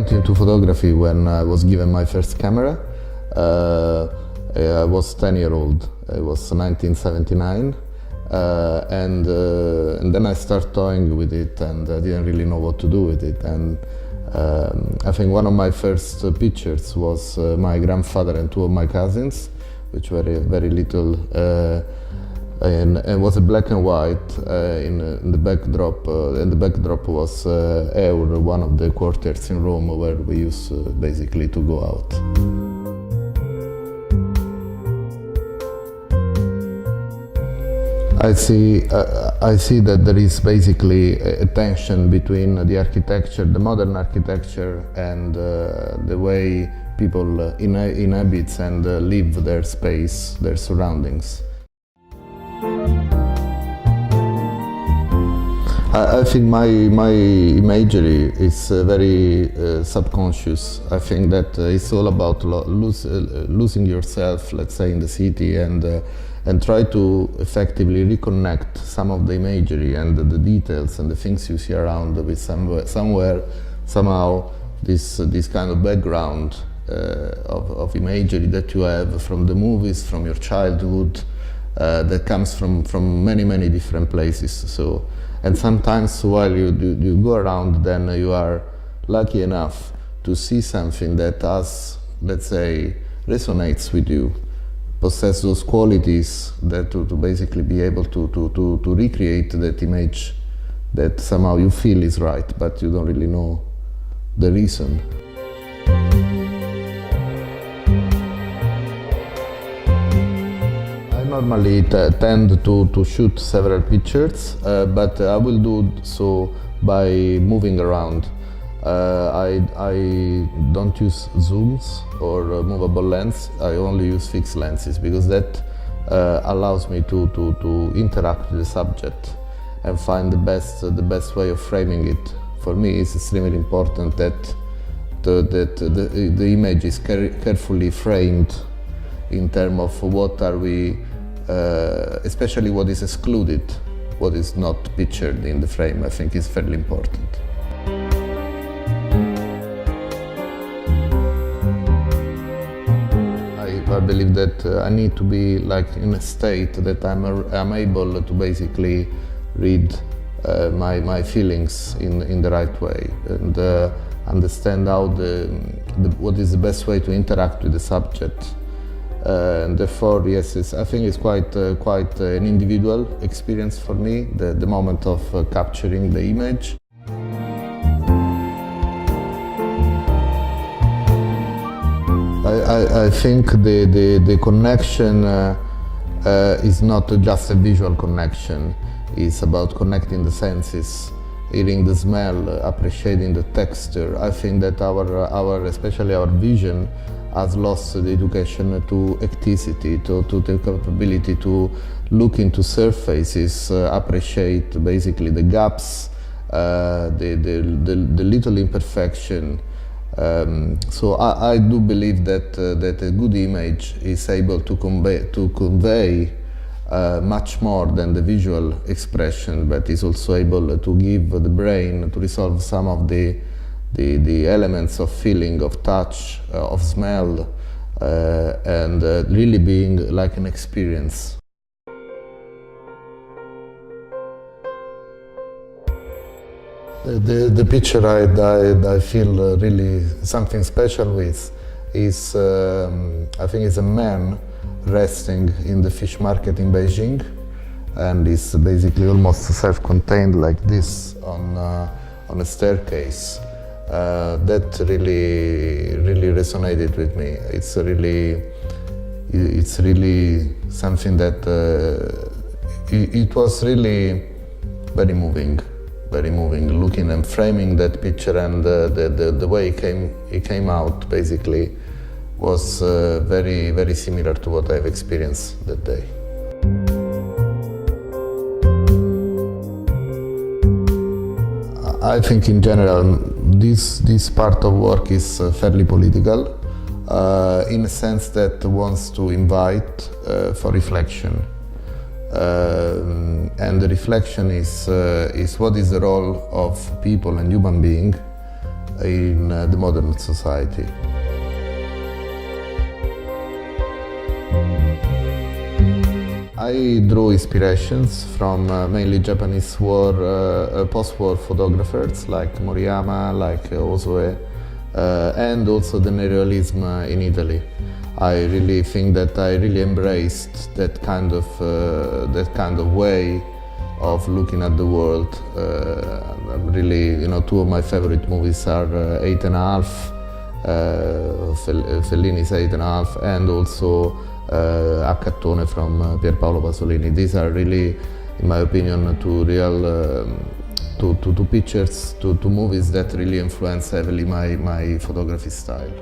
went into photography when I was given my first camera. I was 10 years old. It was 1979. And then I started toying with it, and I didn't really know what to do with it. And I think one of my first pictures was my grandfather and two of my cousins, which were very little, and it was a black and white. In the backdrop, and the backdrop was Eur, one of the quarters in Rome where we used basically to go out. I see that there is basically a tension between the architecture, the modern architecture, and the way people inhabit and live their space, their surroundings. I think my imagery is very subconscious. I think that it's all about losing yourself, let's say, in the city, and try to effectively reconnect some of the imagery and the details and the things you see around with somehow this kind of background of imagery that you have from the movies, from your childhood, that comes from many different places. So, and sometimes while you go around, then you are lucky enough to see something that has, let's say, resonates with you, possess those qualities that to basically be able to recreate that image that somehow you feel is right, but you don't really know the reason. I normally tend to shoot several pictures, but I will do so by moving around. I don't use zooms or movable lens. I only use fixed lenses because that allows me to interact with the subject and find the best way of framing it. For me, it's extremely important that the image is carefully framed in terms of what are we, especially what is excluded, what is not pictured in the frame. I think is fairly important. I believe that I need to be like in a state that I'm able to basically read my feelings in the right way and understand how what is the best way to interact with the subject. And therefore, yes, I think it's quite an individual experience for me, the moment of capturing the image. I think the connection is not just a visual connection. It's about connecting the senses, hearing the smell, appreciating the texture. I think that especially our vision has lost the education to ecticity, to the capability to look into surfaces, appreciate basically the gaps, the little imperfection. So I do believe that a good image is able to convey much more than the visual expression, but is also able to give the brain to resolve some of the elements of feeling, of touch, of smell, and really being like an experience. The picture I feel really something special with is, I think it's a man resting in the fish market in Beijing, and it's basically almost self-contained like this on a staircase. That really resonated with me. It's really something that it was really very moving, looking and framing that picture, and the way it came out basically was very similar to what I've experienced that day. I think in general this part of work is fairly political, in a sense that wants to invite for reflection. And the reflection is what is the role of people and human being in the modern society. I draw inspirations from mainly Japanese post-war photographers like Moriyama, like Ozoe, and also the neorealism in Italy. I really think that I really embraced that kind of way of looking at the world. Really, two of my favorite movies are Eight and a Half, Fellini's Eight and a Half, and also Accattone from Pierpaolo Pasolini. These are really, in my opinion, two pictures, two movies that really influence heavily my photography style.